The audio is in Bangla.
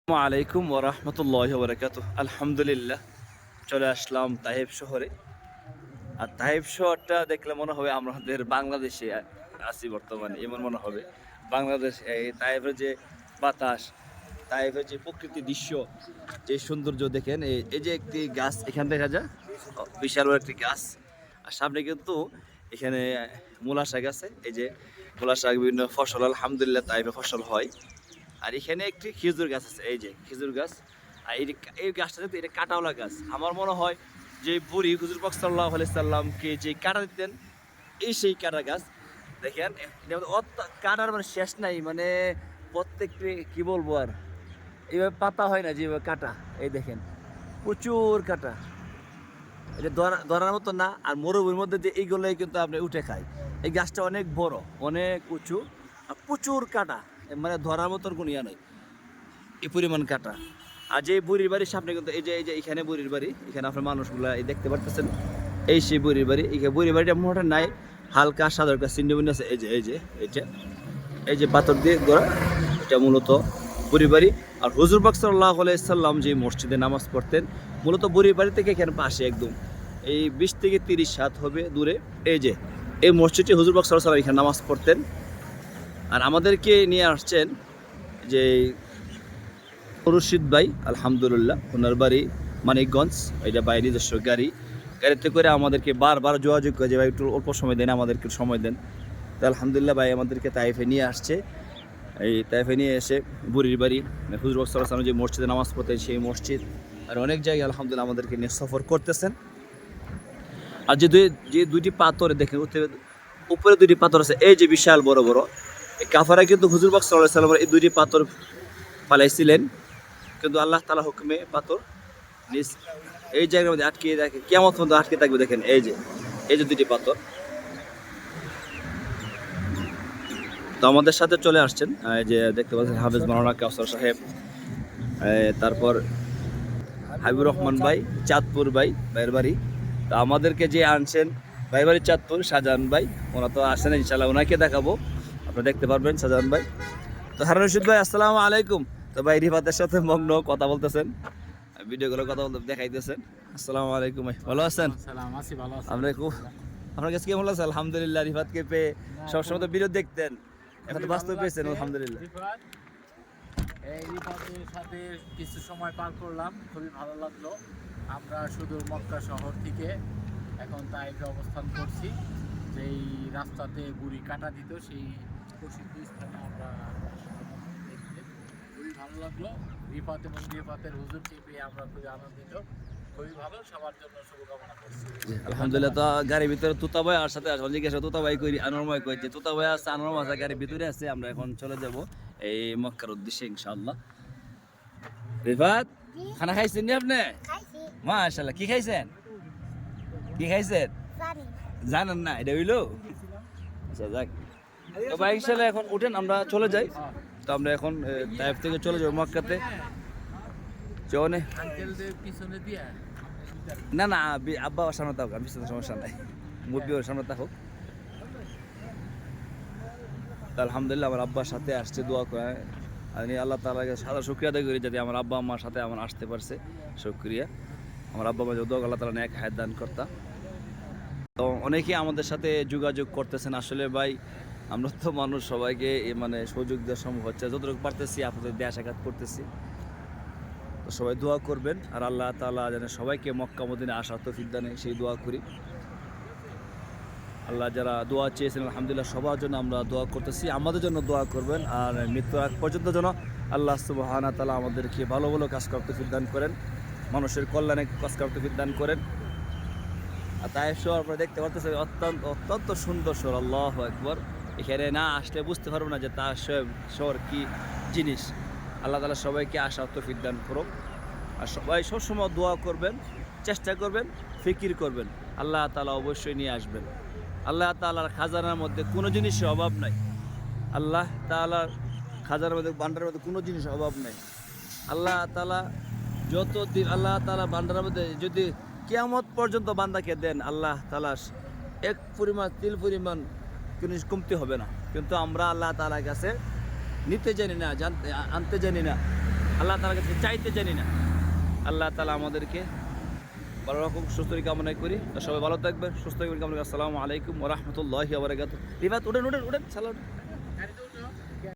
আসসালামু আলাইকুম ওয়া রাহমাতুল্লাহি ওয়া বারাকাতুহু। আলহামদুলিল্লাহ চলে আসলাম তাইফ শহরে। আর তাইফ শহরটা দেখলে মনে হবে আমাদের বাংলাদেশে আছি বর্তমানে, এমন মনে হবে। বাংলাদেশ এই তাইফের যে বাতাস, তাইফের যে প্রকৃতি দৃশ্য, যে সৌন্দর্য দেখেন। এই যে একটি গাছ এখান দেখা যায়, বিশাল বড় একটি গাছ। আর সামনে কিন্তু এখানে মূলা শাক আছে। এই যে মূলা শাক, বিভিন্ন ফসল আলহামদুলিল্লাহ তাইফে ফসল হয়। আর এখানে একটি খেজুর গাছ আছে, এই যে খেজুর গাছ। আর এই গাছটা কিন্তু এটা কাঁটাওয়ালা গাছ। আমার মনে হয় যে বুড়ি হুজুর পাক সাল্লাল্লাহু আলাইহি সাল্লামকে যে কাঁটা দিতেন, এই সেই কাঁটা গাছ। দেখেন এটা কাঁটার মানে শেষ নাই, মানে প্রত্যেকটি কি বলবো আর, এইভাবে পাতা হয় না যেভাবে কাঁটা। এই দেখেন প্রচুর কাঁটা, এটা ধরার মতো না। আর মরুভূমির মধ্যে যে এইগুলোই কিন্তু আপনি উঠে খায়। এই গাছটা অনেক বড়, অনেক উঁচু, আর প্রচুর কাঁটা, মানে ধরার মতন কোনো ইয়া নয়, এই পরিমাণ কাটা। আর যে বুড়ির বাড়ির সামনে কিন্তু এই যে এখানে বুড়ির বাড়ি, এখানে আপনার মানুষগুলা এই দেখতে পারতেছেন, এই সেই বুড়ির বাড়ি। এখানে বুড়ির বাড়িটা মোটা নাই, হালকা সাদা একটা চিহ্ন আছে। এই যে পাথর দিয়ে গড়া, এটা মূলত বুড়ির বাড়ি। আর হুজুর পাক সাল্লাল্লাহু আলাইহি সাল্লাম যে মসজিদে নামাজ পড়তেন, মূলত বুড়ির বাড়ি থেকে এখানে পাশে একদম এই 20 থেকে 30 হাত হবে দূরে। এই যে এই মসজিদে হুজুর পাক সাল্লাল্লাহু আলাইহি সাল্লাম এখানে নামাজ পড়তেন। আর আমাদেরকে নিয়ে আসছেন যে রশিদ ভাই, আলহামদুলিল্লাহ ওনার বাড়ি মানিকগঞ্জ। এটা ভাই নিজস্ব গাড়িতে করে আমাদেরকে বারবার যোগাযোগ করে যে ভাই একটু অল্প সময় দেন, আমাদেরকে সময় দেন। তো আলহামদুলিল্লাহ ভাই আমাদেরকে তাইফে নিয়ে আসছে। এই তাইফে নিয়ে এসে বুড়ির বাড়ি, হুজুর পাক সাল্লাল্লাহু আলাইহি ওয়াসাল্লাম যে মসজিদে নামাজ পড়তেন সেই মসজিদ, আর অনেক জায়গায় আলহামদুলিল্লাহ আমাদেরকে নিয়ে সফর করতেছেন। আর যে দুইটি পাথর দেখেন, উপরে দুইটি পাথর আছে, এই যে বিশাল বড় বড়, এই কাফারা কিন্তু হুজুর পাক সাল্লাল্লাহু আলাইহি ওয়াসাল্লাম এই দুইটি পাথর ফালাইছিলেন, কিন্তু আল্লাহ তাআলা হুকুমে পাথর নিজ এই জায়গার মধ্যে আটকে রাখে, কিয়ামত পর্যন্ত আটকে থাকবে। দেখেন এই যে দুটি পাথর। তো আমাদের সাথে চলে আসছেন এই যে দেখতে পাচ্ছেন হাফেজ মাওলানা কাউসার সাহেব, তারপর হাবিবুর রহমান ভাই, চাঁদপুর ভাইয়ের বাড়ি। তো আমাদেরকে যে আনছেন ভাই বাড়ি চাঁদপুর, শাহজাহান ভাই। ওরা তো আসেন, ইনশাল্লাহ ওনাকে দেখাবো, আপনারা দেখতে পারবেন শাহজাহান ভাই। তো হারুন রশিদ ভাই, আসসালামু আলাইকুম। তো ভাই রিফাতের সাথে মগ্ন কথা বলতেছেন, ভিডিওগুলো কথা বলতে দেখাইতেছেন। আসসালামু আলাইকুম ভাই, ভালো আছেন? আমরা খুব, আপনার কাছে কেমন লাগছে? আলহামদুলিল্লাহ, রিফাতকে পেয়ে সবসময় তো ভিডিও দেখতেন, এখন তো বাস্তব পেয়েছেন আলহামদুলিল্লাহ। এই রিফাতের সাথে কিছু সময় পার করলাম, খুবই ভালো লাগলো। আমরা সুদূর মক্কা শহর থেকে এখন তাইফে অবস্থান করছি। যেই রাস্তাতে বুড়ি কাটা দিত সেই প্রসিদ্ধ স্থানে আমরা দেখতে খুবই ভালো লাগলো। রিফাত এবং রিফাতের হুজুরকে পেয়ে আমরা খুবই আনন্দিত। খুবই ভালো, সবার জন্য শুভকামনা করছি। আলহামদুলিল্লাহ। তো গাড়ির ভিতরে তুতা ভাই আর সাথে আসলে জিজ্ঞাসা তুতা ভাই কই, আনোয়ার কই, যে তুতা ভাই আছে, আনোয়ার আছে গাড়ির ভিতরে আছে। আমরা এখন চলে যাব এই মক্কার উদ্দেশ্যে ইনশাআল্লাহ। রিফাত, খানা খাইছেন নি আপনি? মাশাআল্লাহ। কি খাইছেন? জানেন না? এটা হইলো আচ্ছা, যাক। তো ভাই ইনশাআল্লাহ এখন উঠেন, আমরা চলে যাই। তো আমরা এখন তাইফ থেকে চলে যাব মক্কাতে। চলে আঙ্কেলদের পিছনে দিয়ে না না, আব্বা সামনে থাকুক, আমি সমস্যা নাই, মুরব্বী ওর সামনে থাকুক। আলহামদুলিল্লাহ আমার আব্বার সাথে আসছে, দোয়া করে আমি আল্লাহ তাআলাকে সাদা শুকরিয়া আদায় করি যাতে আমার আব্বা আম্মার সাথে আমার আসতে পারছে। শুকরিয়া, আমার আব্বা আম্মা দোয়া আল্লাহ তাআলা নেক হায়াত দান করতা। তো অনেকেই আমাদের সাথে যোগাযোগ করতেছেন। আসলে ভাই আমরা তো মানুষ, সবাইকে মানে সুযোগ দেওয়া সম্ভব হচ্ছে, যতটুকু পারতেছি আপনাদের দেয়া সাক্ষাৎ করতেছি। তো সবাই দোয়া করবেন, আর আল্লাহ তাআলা যেন সবাইকে মক্কা মদিনায় আসার তৌফিক দান, সেই দোয়া করি। আল্লাহ যারা দোয়া চেয়েছেন আলহামদুলিল্লাহ সবার জন্য আমরা দোয়া করতেছি, আমাদের জন্য দোয়া করবেন। আর মৃত্যুর আগ পর্যন্ত যেন আল্লাহ সুবহানাহু ওয়া তাআলা আমাদেরকে ভালো ভালো কাজ করতে তৌফিক দান করেন, মানুষের কল্যাণে কাজ করতে তৌফিক দান করেন। আর তাইফ শহর আপনারা দেখতে পাচ্ছেন অত্যন্ত সুন্দর শহর, আল্লাহু আকবার। এখানে না আসলে বুঝতে পারবো না যে তাইফ শহর কি জিনিস। আল্লাহ তাআলা সবাইকে আসার তৌফিক দান করুক। আর সবাই সবসময় দোয়া করবেন, চেষ্টা করবেন, ফিকির করবেন, আল্লাহ তাআলা অবশ্যই নিয়ে আসবেন। আল্লাহ তাআলার খাজানার মধ্যে কোনো জিনিসের অভাব নাই। আল্লাহ তাআলার খাজানার মধ্যে, ভান্ডারের মধ্যে কোনো জিনিসের অভাব নাই। আল্লাহ তাআলা যত দিন আল্লাহ তাআলা ভান্ডারের মধ্যে যদি কিয়ামত পর্যন্ত বান্দাকে দেন, আল্লাহ তাআলা এক পরিমাণ তিল পরিমাণ জিনিস কমতে হবে না। কিন্তু আমরা আল্লাহ তাআলার কাছে নিতে জানি না, আনতে জানি না। আল্লাহ তাআলার কাছে চাইতে জানি না। আল্লাহ তাআলা আমাদেরকে ভালো রকম সুস্থ কামনা করি। তো সবাই ভালো থাকবেন, সুস্থ থাকবেন কামনা করি। আসসালামু আলাইকুম ওয়া রাহমাতুল্লাহি ওয়া বারাকাতুহু। রিফাত উঠেন উঠেন উঠেন, সালাম।